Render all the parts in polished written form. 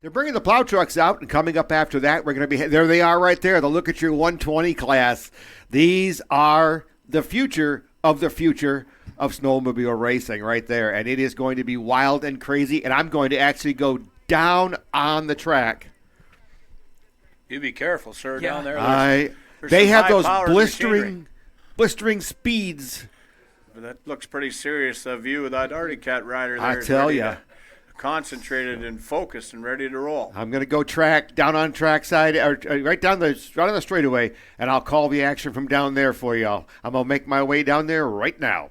They're bringing the plow trucks out, and coming up after that, we're going to be there. They are right there. The Look at Your 120 class. These are the future of snowmobile racing right there, and it is going to be wild and crazy. And I'm going to actually go down on the track. You be careful, sir, down there. They have those blistering speeds. But that looks pretty serious. The view of that Arctic Cat rider there. I tell you. Concentrated and focused and ready to roll. I'm going to go down on track side, right on the straightaway, and I'll call the action from down there for y'all. I'm going to make my way down there right now.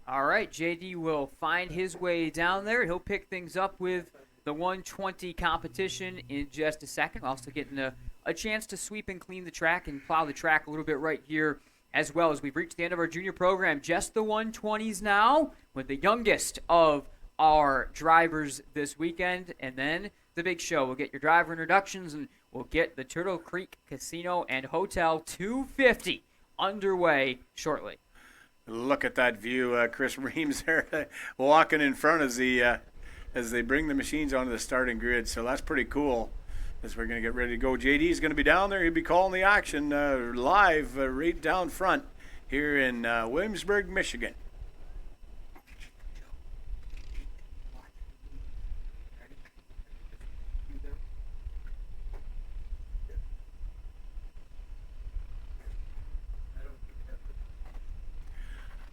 All right, JD will find his way down there. He'll pick things up with the 120 competition in just a second. Also getting a chance to sweep and clean the track and plow the track a little bit right here as well, as we've reached the end of our junior program. Just the 120s now, with the youngest of our drivers this weekend, and then the big show. We'll get your driver introductions, and we'll get the Turtle Creek Casino and Hotel 250 underway shortly. Look at that view. Chris Reams there walking in front as they bring the machines onto the starting grid, so that's pretty cool as we're going to get ready to go. JD is going to be down there. He'll be calling the action live right down front here in Williamsburg, Michigan.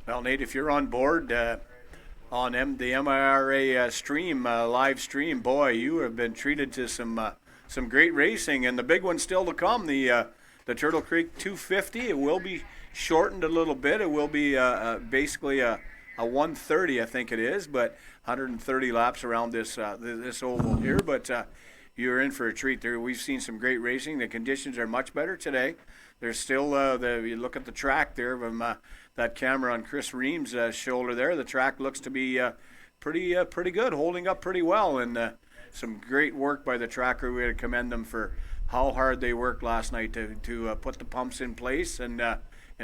Well, Nate, if you're on board on the MIRA stream, live stream, boy, you have been treated to some great racing, and the big one's still to come. The Turtle Creek 250. It will be shortened a little bit. It will be basically a 130, I think it is, but 130 laps around this oval here. But you're in for a treat there. We've seen some great racing. The conditions are much better today. There's still you look at the track there from that camera on Chris Reams' shoulder there. The track looks to be pretty good, holding up pretty well, and some great work by the tracker. We had to commend them for how hard they worked last night to put the pumps in place and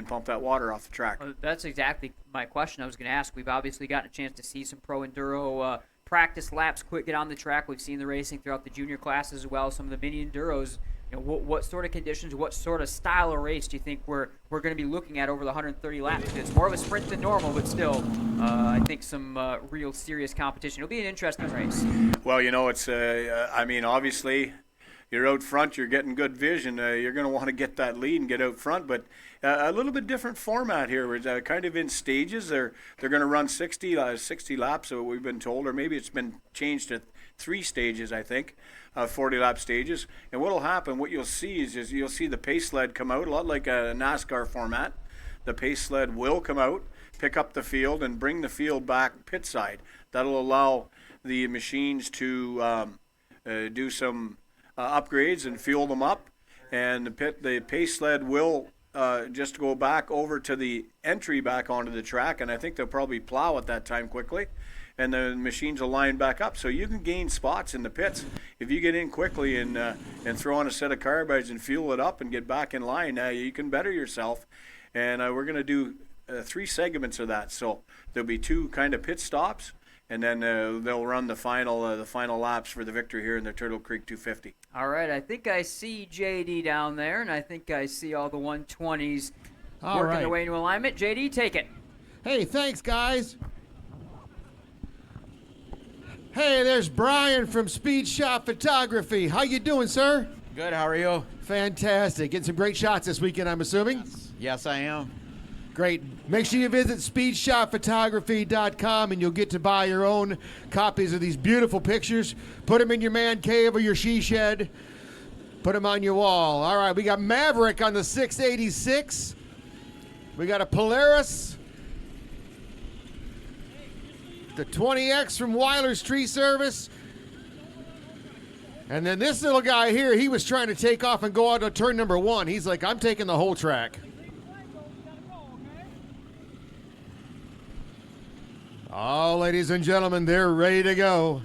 pump that water off the track. Well, that's exactly my question I was going to ask. We've obviously gotten a chance to see some pro enduro practice laps get on the track. We've seen the racing throughout the junior classes as well, some of the mini enduros. You know, what sort of conditions, what sort of style of race do you think we're going to be looking at over the 130 laps? It's more of a sprint than normal, but still, I think some real serious competition. It'll be an interesting race. Well, you know, it's obviously you're out front, you're getting good vision. You're going to want to get that lead and get out front, but a little bit different format here. We're kind of in stages. They're going to run 60 laps, so we've been told, or maybe it's been changed to 3 stages, I think. 40-lap stages. And what will happen, what you'll see is you'll see the pace sled come out, a lot like a NASCAR format. The pace sled will come out, pick up the field, and bring the field back pit side. That'll allow the machines to do some upgrades and fuel them up. And the pace sled will just go back over to the entry back onto the track, and I think they'll probably plow at that time quickly. And the machines will line back up, so you can gain spots in the pits if you get in quickly and throw on a set of carbides and fuel it up and get back in line. You can better yourself, and we're going to do 3 segments of that. So there'll be 2 kind of pit stops, and then they'll run the final laps for the victory here in the Turtle Creek 250. All right, I think I see JD down there, and I think I see all the 120s working their way into alignment. JD, take it. Hey, thanks, guys. Hey, there's Brian from Speed Shop Photography. How you doing, sir? Good, how are you? Fantastic. Getting some great shots this weekend, I'm assuming? Yes, I am. Great. Make sure you visit speedshopphotography.com and you'll get to buy your own copies of these beautiful pictures. Put them in your man cave or your she shed. Put them on your wall. All right, we got Maverick on the 686. We got a Polaris. The 20X from Weiler's Tree Service. And then this little guy here, he was trying to take off and go out to turn number 1. He's like, I'm taking the whole track. Oh, ladies and gentlemen, they're ready to go.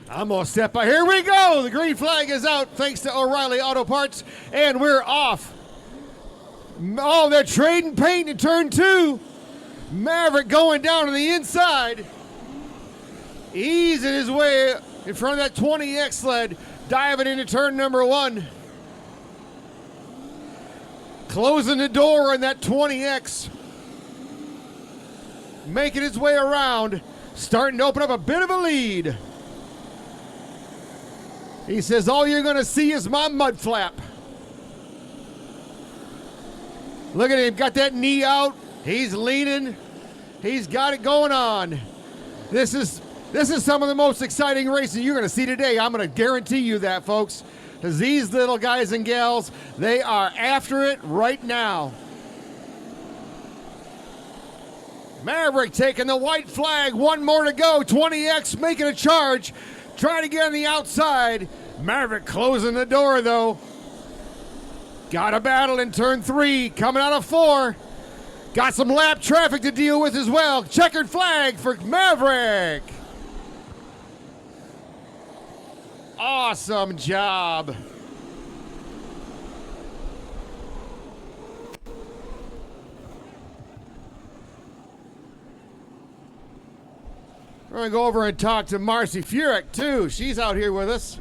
I'm going to step by. Here we go. The green flag is out thanks to O'Reilly Auto Parts, and we're off. Oh, they're trading paint in turn 2. Maverick going down to the inside. easing his way in front of that 20X sled, diving into turn number 1. Closing the door on that 20X. Making his way around, starting to open up a bit of a lead. He says, all you're going to see is my mud flap. Look at him, got that knee out. He's leaning. He's got it going on. This is some of the most exciting racing you're going to see today. I'm going to guarantee you that, folks. Because these little guys and gals, they are after it right now. Maverick taking the white flag. One more to go. 20X making a charge. Trying to get on the outside. Maverick closing the door, though. Got a battle in turn 3. Coming out of 4. Got some lap traffic to deal with as well. Checkered flag for Maverick. Awesome job. We're going to go over and talk to Marcy Furyk, too. She's out here with us.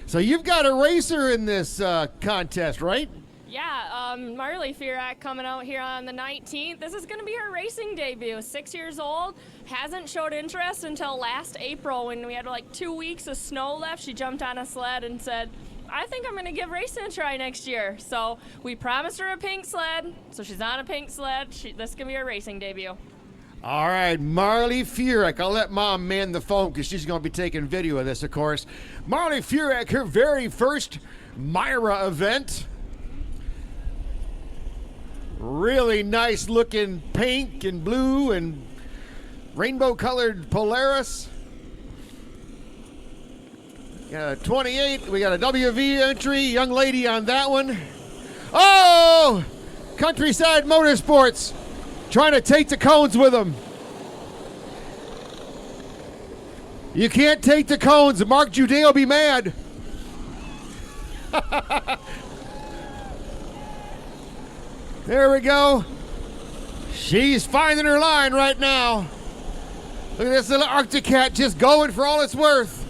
So you've got a racer in this contest, right? Yeah, Marley Furyk coming out here on the 19th. This is going to be her racing debut. 6 years old, hasn't showed interest until last April when we had like 2 weeks of snow left. She jumped on a sled and said, I think I'm going to give racing a try next year. So we promised her a pink sled, so she's on a pink sled. This is going to be her racing debut. All right, Marley Furyk. I'll let Mom man the phone because she's going to be taking video of this, of course. Marley Furyk, her very first MIRA event. Really nice looking pink and blue and rainbow colored Polaris. Got a 28. We got a WV entry. Young lady on that one. Oh! Countryside Motorsports trying to take the cones with them. You can't take the cones. Mark Jude will be mad. There we go. She's finding her line right now. Look at this little Arctic Cat just going for all it's worth.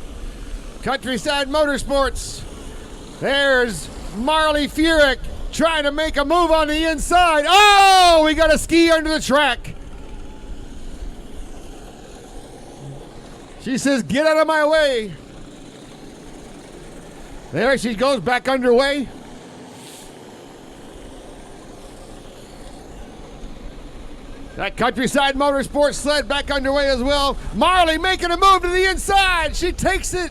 Countryside Motorsports. There's Marley Furyk trying to make a move on the inside. Oh, we got a ski under the track. She says, get out of my way. There she goes, back underway. That Countryside Motorsports sled back underway as well. Marley making a move to the inside. She takes it.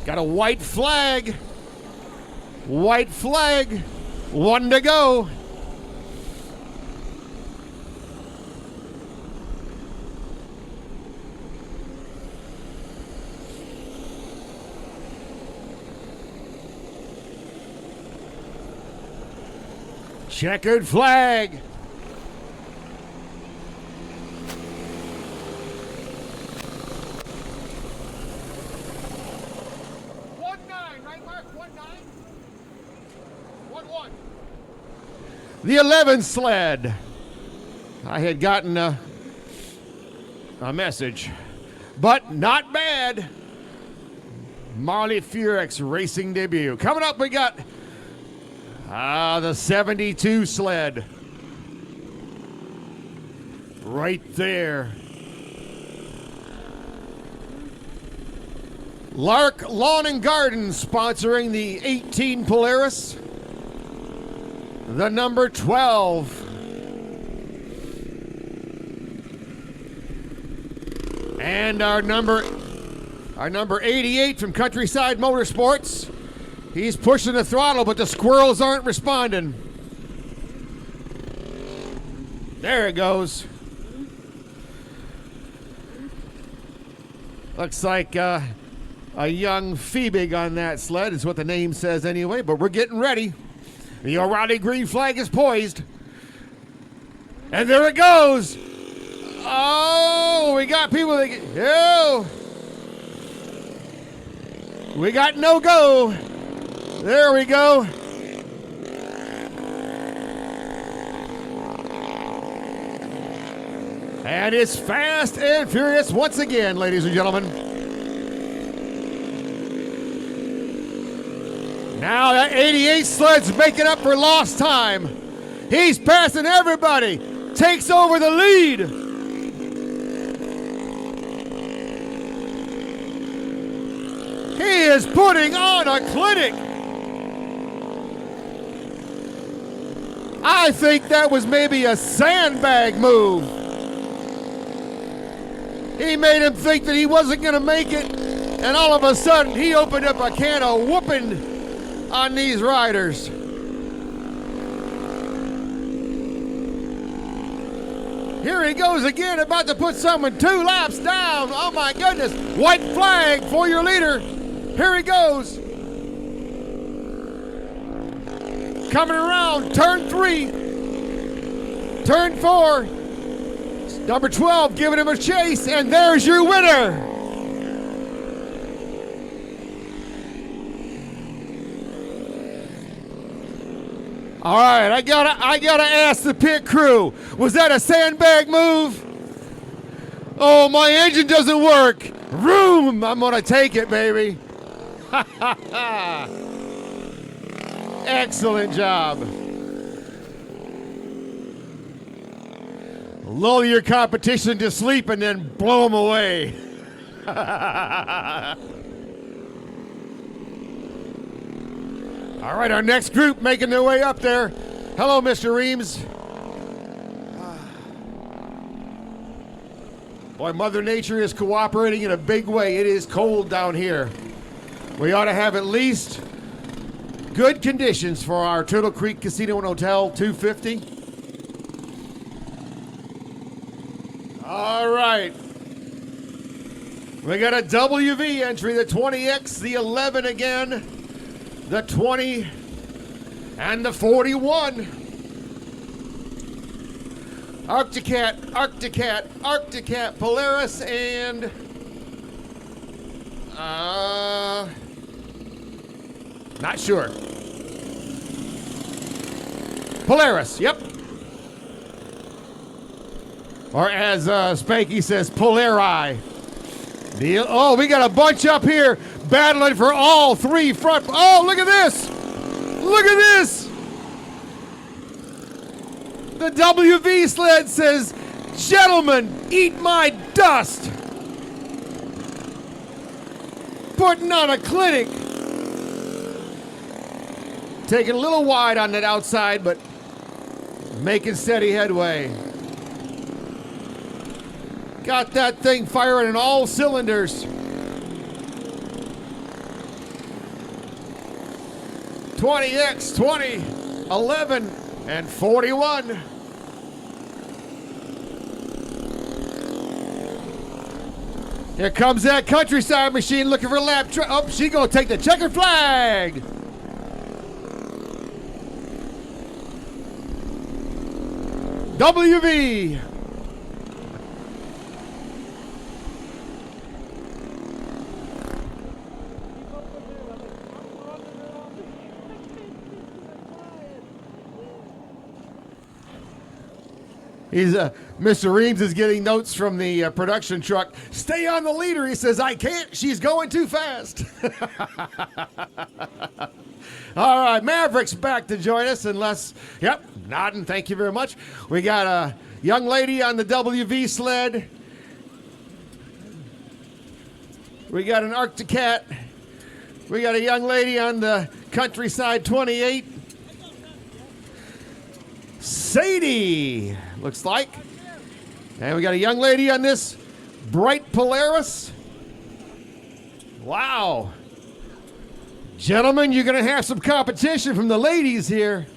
Got a white flag. White flag. 1 to go. Checkered flag. The 11 sled. I had gotten a message, but not bad. Marley Furyk's racing debut. Coming up, we got the 72 sled. Right there. Lark Lawn and Garden sponsoring the 18 Polaris. The number 12. And our number 88 from Countryside Motorsports. He's pushing the throttle, but the squirrels aren't responding. There it goes. Looks like a young Phoebe on that sled is what the name says anyway, but we're getting ready. The O'Reilly green flag is poised. And there it goes. Oh, we got people that get, oh. We got no go. There we go. And it's Fast and Furious once again, ladies and gentlemen. Now that 88 sled's making up for lost time. He's passing everybody. Takes over the lead. He is putting on a clinic. I think that was maybe a sandbag move. He made him think that he wasn't going to make it, and all of a sudden he opened up a can of whooping on these riders. Here he goes again, about to put someone 2 laps down. Oh my goodness. White flag for your leader. Here he goes. Coming around, turn 3, turn 4. Number 12 giving him a chase, and there's your winner. All right, I gotta ask the pit crew, was that a sandbag move? Oh, my engine doesn't work. Vroom, I'm gonna take it, baby. Excellent job. Lull your competition to sleep and then blow them away. All right, our next group making their way up there. Hello, Mr. Reams. Boy, Mother Nature is cooperating in a big way. It is cold down here. We ought to have at least good conditions for our Turtle Creek Casino and Hotel 250. All right. We got a WV entry, the 20X, the 11 again, the 20, and the 41. Arcticat, Arcticat, Arcticat, Polaris, and not sure. Polaris, yep. Or as Spanky says, Polari. Oh, we got a bunch up here battling for all 3 front. Oh, look at this. Look at this. The WV sled says, gentlemen, eat my dust. Putting on a clinic. Taking a little wide on that outside, but making steady headway. Got that thing firing in all cylinders. 20X, 20, 11, and 41. Here comes that countryside machine looking for lap. Oh, she's gonna take the checkered flag. WV. Mr. Reams is getting notes from the production truck. Stay on the leader. He says, I can't. She's going too fast. All right, Maverick's back to join us unless, yep, nodding. Thank you very much. We got a young lady on the WV sled. We got an Arcticat. We got a young lady on the Countryside 28. Sadie, looks like. And we got a young lady on this bright Polaris. Wow. Gentlemen, you're going to have some competition from the ladies here.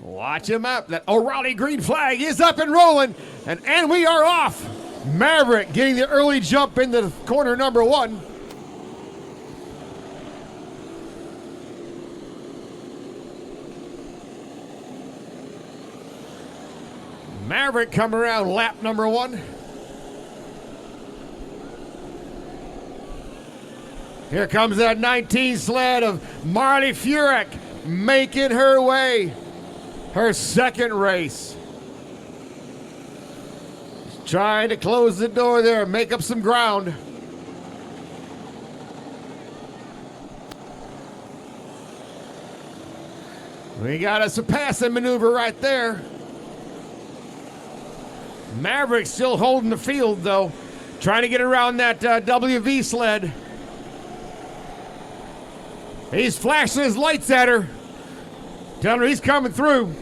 Watch him up. That O'Reilly green flag is up and rolling. And we are off. Maverick getting the early jump into corner number 1. Maverick come around lap number 1. Here comes that 19 sled of Marley Furek making her way. Her second race. Trying to close the door there, make up some ground. We got a surpassing maneuver right there. Maverick still holding the field though. Trying to get around that WV sled. He's flashing his lights at her. Telling her he's coming through.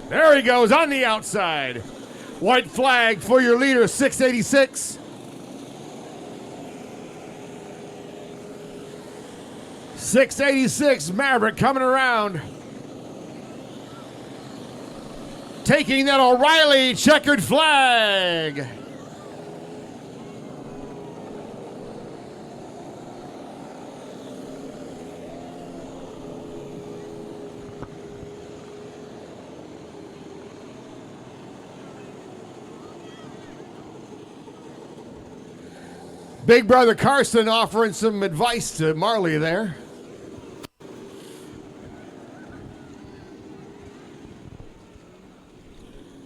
There he goes on the outside. White flag for your leader, 686. .686 Maverick coming around. Taking that O'Reilly checkered flag. Big brother Carson offering some advice to Marley there.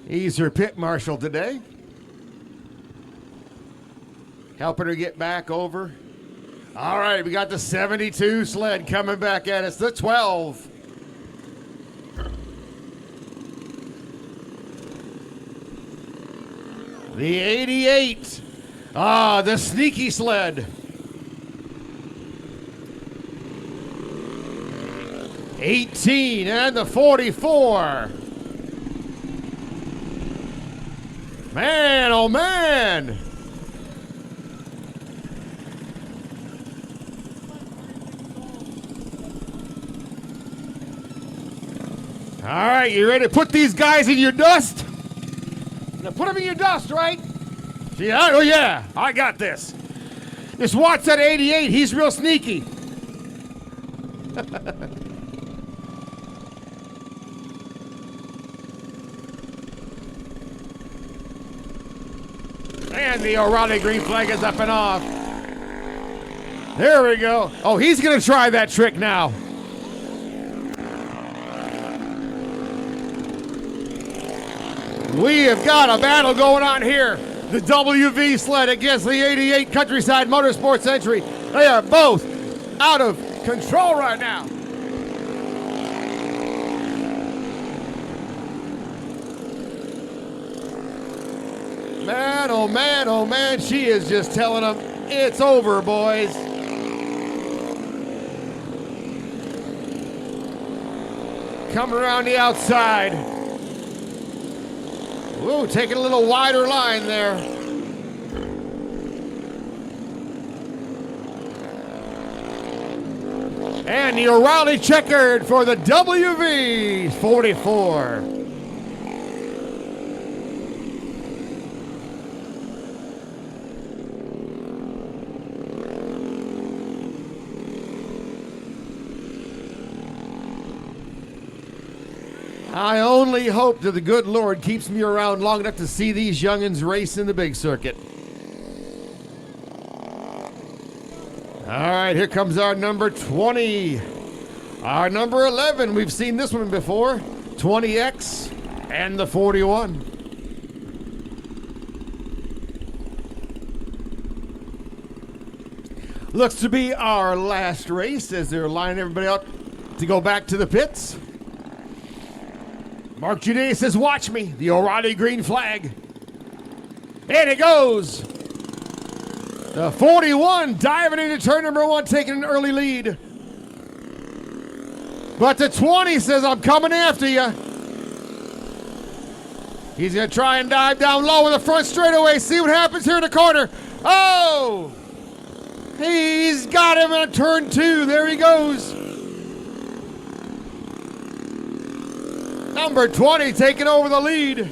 He's her pit marshal today. Helping her get back over. All right, we got the 72 sled coming back at us, the 12. The 88. The sneaky sled. 18 and the 44. Man, oh man. All right, you ready to put these guys in your dust? Now put them in your dust, right? Yeah, oh yeah, I got this. Just watch that 88, he's real sneaky. And the O'Reilly green flag is up and off. There we go. Oh, he's gonna try that trick now. We have got a battle going on here. The WV sled against the 88 Countryside Motorsports entry. They are both out of control right now. Man, oh man, she is just telling them, it's over, boys. Coming around the outside. Whoa, taking a little wider line there. And the O'Reilly checkered for the WV 44. I only hope that the good Lord keeps me around long enough to see these youngins race in the big circuit. All right, here comes our number 20. Our number 11, we've seen this one before. 20X and the 41. Looks to be our last race as they're lining everybody up to go back to the pits. Mark Judet says, watch me, the O'Reilly green flag. And it goes. The 41 diving into turn number 1, taking an early lead. But the 20 says, I'm coming after you. He's going to try and dive down low in the front straightaway. See what happens here in the corner. Oh! He's got him in turn 2. There he goes. Number 20 taking over the lead.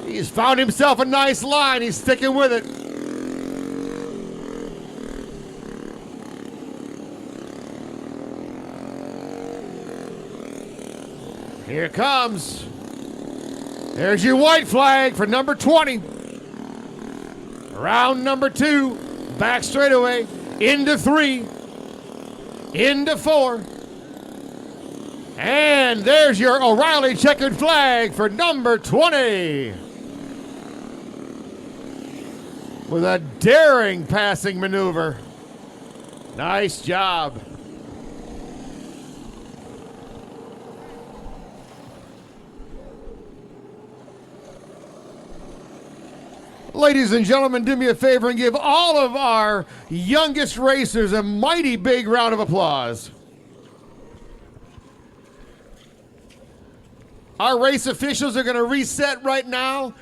He's found himself a nice line. He's sticking with it. Here it comes. There's your white flag for number 20. Round number 2, back straightaway, into 3, into 4. And there's your O'Reilly checkered flag for number 20. With a daring passing maneuver. Nice job. Ladies and gentlemen, do me a favor and give all of our youngest racers a mighty big round of applause. Our race officials are going to reset right now.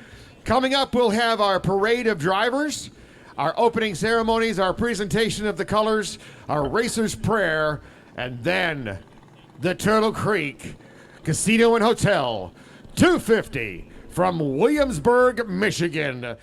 Coming up, we'll have our parade of drivers, our opening ceremonies, our presentation of the colors, our racer's prayer, and then the Turtle Creek Casino and Hotel, 250 from Williamsburg, Michigan.